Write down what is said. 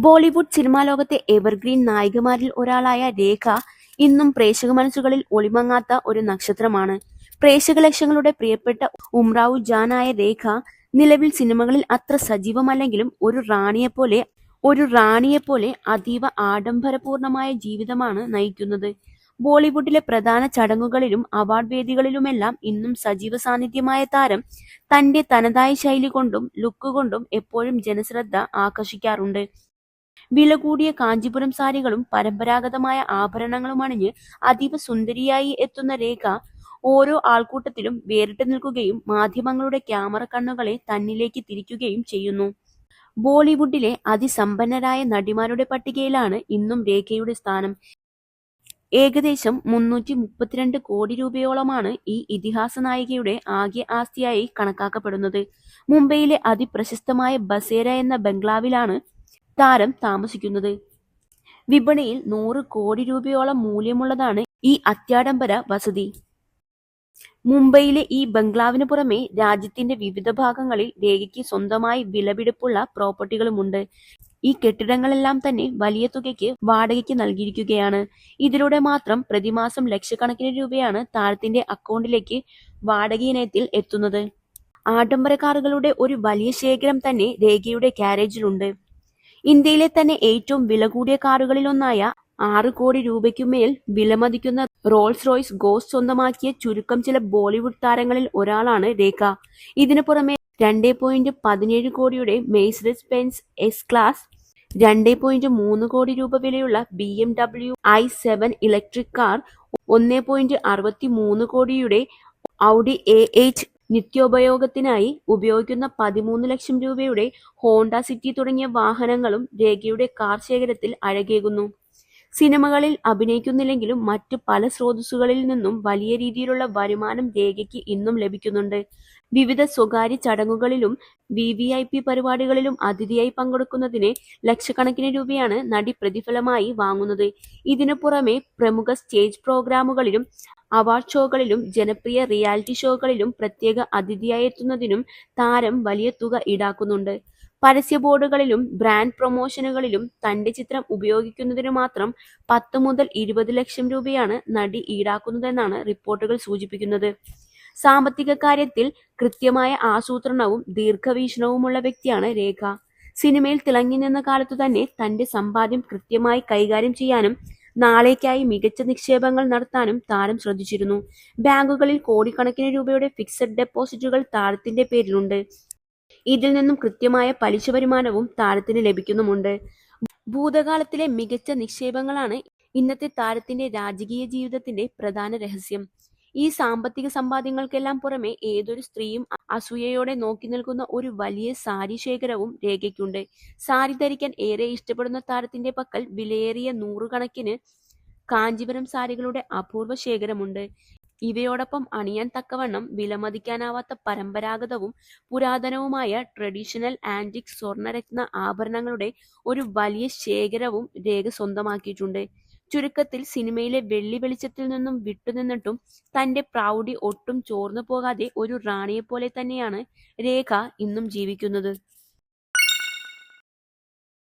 Bollywood cinema ലോകത്തെ evergreen നായികമാരിൽ ഒരാളായ രേഖ ഇന്നും പ്രേക്ഷക മനസ്സുകളിൽ ഒളിമങ്ങാത്ത ഒരു നക്ഷത്രമാണ്. പ്രേക്ഷക ലക്ഷങ്ങളുടെ പ്രിയപ്പെട്ട ഉമ്രാവു ജാനായ രേഖ നിലവിൽ സിനിമകളിൽ അത്ര സജീവമല്ലെങ്കിലും ഒരു റാണിയെപ്പോലെ അതീവ ആഡംബരപൂർണമായ ജീവിതമാണ് നയിക്കുന്നത്. ബോളിവുഡിലെ പ്രധാന ചടങ്ങുകളിലും അവാർഡ് വേദികളിലുമെല്ലാം ഇന്നും സജീവ സാന്നിധ്യമായ താരം തന്റെ തനതായ ശൈലി കൊണ്ടും ലുക്ക് കൊണ്ടും എപ്പോഴും ജനശ്രദ്ധ ആകർഷിക്കാറുണ്ട്. വില കൂടിയ കാഞ്ചീപുരം സാരികളും പരമ്പരാഗതമായ ആഭരണങ്ങളും അണിഞ്ഞ് അതീവ സുന്ദരിയായി എത്തുന്ന രേഖ ഓരോ ആൾക്കൂട്ടത്തിലും വേറിട്ട് നിൽക്കുകയും മാധ്യമങ്ങളുടെ ക്യാമറ കണ്ണുകളെ തന്നിലേക്ക് തിരിക്കുകയും ചെയ്യുന്നു. ബോളിവുഡിലെ അതിസമ്പന്നരായ നടിമാരുടെ പട്ടികയിലാണ് ഇന്നും രേഖയുടെ സ്ഥാനം. ഏകദേശം 332 കോടി രൂപയോളമാണ് ഈ ഇതിഹാസ നായികയുടെ ആകെ ആസ്തിയായി കണക്കാക്കപ്പെടുന്നത്. മുംബൈയിലെ അതിപ്രശസ്തമായ ബസേര എന്ന ബംഗ്ലാവിലാണ് താരം താമസിക്കുന്നത്. വിപണിയിൽ 100 കോടി രൂപയോളം മൂല്യമുള്ളതാണ് ഈ അത്യാഡംബര വസതി. മുംബൈയിലെ ഈ ബംഗ്ലാവിന് പുറമെ രാജ്യത്തിന്റെ വിവിധ ഭാഗങ്ങളിൽ രേഖയ്ക്ക് സ്വന്തമായി വിലപിടിപ്പുള്ള പ്രോപ്പർട്ടികളുമുണ്ട്. ഈ കെട്ടിടങ്ങളെല്ലാം തന്നെ വലിയ തുകയ്ക്ക് വാടകയ്ക്ക് നൽകിയിരിക്കുകയാണ്. ഇതിലൂടെ മാത്രം പ്രതിമാസം ലക്ഷക്കണക്കിന് രൂപയാണ് താരത്തിന്റെ അക്കൗണ്ടിലേക്ക് വാടകയിനത്തിൽ എത്തുന്നത്. ആഡംബര കാറുകളുടെ ഒരു വലിയ ശേഖരം തന്നെ രേഖയുടെ ഗാരേജിലുണ്ട്. ഇന്ത്യയിലെ തന്നെ ഏറ്റവും വില കൂടിയ കാറുകളിലൊന്നായ 6 കോടി രൂപയ്ക്കുമേൽ വിലമതിക്കുന്ന റോൾസ് റോയ്സ് ഗോസ്റ്റ് സ്വന്തമാക്കിയ ചുരുക്കം ചില ബോളിവുഡ് താരങ്ങളിൽ ഒരാളാണ് രേഖ. ഇതിനു പുറമെ 2.17 കോടിയുടെ മെഴ്സിഡസ് ബെൻസ് എസ് ക്ലാസ്, 2.3 കോടി രൂപ വിലയുള്ള BMW i7 ഇലക്ട്രിക് കാർ, 1.63 കോടിയുടെ ഔഡി A8, നിത്യോപയോഗത്തിനായി ഉപയോഗിക്കുന്ന 13 ലക്ഷം രൂപയുടെ ഹോണ്ട സിറ്റി തുടങ്ങിയ വാഹനങ്ങളും രേഖയുടെ കാർ ശേഖരത്തിൽ അഴകേകുന്നു. സിനിമകളിൽ അഭിനയിക്കുന്നില്ലെങ്കിലും മറ്റു പല സ്രോതസ്സുകളിൽ നിന്നും വലിയ രീതിയിലുള്ള വരുമാനം രേഖയ്ക്ക് ഇന്നും ലഭിക്കുന്നുണ്ട്. വിവിധ സ്വകാര്യ ചടങ്ങുകളിലും VVIP പരിപാടികളിലും അതിഥിയായി പങ്കെടുക്കുന്നതിന് ലക്ഷക്കണക്കിന് രൂപയാണ് നടി പ്രതിഫലമായി വാങ്ങുന്നത്. ഇതിനു പുറമെ പ്രമുഖ സ്റ്റേജ് പ്രോഗ്രാമുകളിലും അവാർഡ് ഷോകളിലും ജനപ്രിയ റിയാലിറ്റി ഷോകളിലും പ്രത്യേക അതിഥിയായി എത്തുന്നതിനും താരം വലിയ തുക ഈടാക്കുന്നുണ്ട്. പരസ്യ ബോർഡുകളിലും ബ്രാൻഡ് പ്രൊമോഷനുകളിലും തന്റെ ചിത്രം ഉപയോഗിക്കുന്നതിനു മാത്രം 10 മുതൽ 20 ലക്ഷം രൂപയാണ് നടി ഈടാക്കുന്നതെന്നാണ് റിപ്പോർട്ടുകൾ സൂചിപ്പിക്കുന്നത്. സാമ്പത്തിക കാര്യത്തിൽ കൃത്യമായ ആസൂത്രണവും ദീർഘവീക്ഷണവുമുള്ള വ്യക്തിയാണ് രേഖ. സിനിമയിൽ തിളങ്ങി നിന്ന കാലത്തു തന്നെ തന്റെ സമ്പാദ്യം കൃത്യമായി കൈകാര്യം ചെയ്യാനും നാളേക്കായി മികച്ച നിക്ഷേപങ്ങൾ നടത്താനും താരം ശ്രദ്ധിച്ചിരുന്നു. ബാങ്കുകളിൽ കോടിക്കണക്കിന് രൂപയുടെ ഫിക്സഡ് ഡെപ്പോസിറ്റുകൾ താരത്തിന്റെ പേരിലുണ്ട്. ഇതിൽ നിന്നും കൃത്യമായ പലിശ വരുമാനവും താരത്തിന് ലഭിക്കുന്നുമുണ്ട്. ഭൂതകാലത്തിലെ മികച്ച നിക്ഷേപങ്ങളാണ് ഇന്നത്തെ താരത്തിന്റെ രാജകീയ ജീവിതത്തിന്റെ പ്രധാന രഹസ്യം. ഈ സാമ്പത്തിക സമ്പാദ്യങ്ങൾക്കെല്ലാം പുറമെ ഏതൊരു സ്ത്രീയും അസൂയയോടെ നോക്കി നിൽക്കുന്ന ഒരു വലിയ സാരി ശേഖരവും രേഖയ്ക്കുണ്ട്. സാരി ധരിക്കാൻ ഏറെ ഇഷ്ടപ്പെടുന്ന താരത്തിന്റെ പക്കൽ വിലയേറിയ 100 കണക്കിന് കാഞ്ചീപുരം സാരികളുടെ അപൂർവ ശേഖരമുണ്ട്. ഇവയോടൊപ്പം അണിയാൻ തക്കവണ്ണം വിലമതിക്കാനാവാത്ത പരമ്പരാഗതവും പുരാതനവുമായ ട്രഡീഷണൽ ആന്റിക് സ്വർണ്ണരത്ന ആഭരണങ്ങളുടെ ഒരു വലിയ ശേഖരവും രേഖ സ്വന്തമാക്കിയിട്ടുണ്ട്. ചുരുക്കത്തിൽ സിനിമയിലെ വെള്ളി വെളിച്ചത്തിൽ നിന്നും വിട്ടുനിന്നിട്ടും തന്റെ പ്രൗഢി ഒട്ടും ചോർന്നു പോകാതെ ഒരു റാണിയെപ്പോലെ തന്നെയാണ് രേഖ ഇന്നും ജീവിക്കുന്നത്.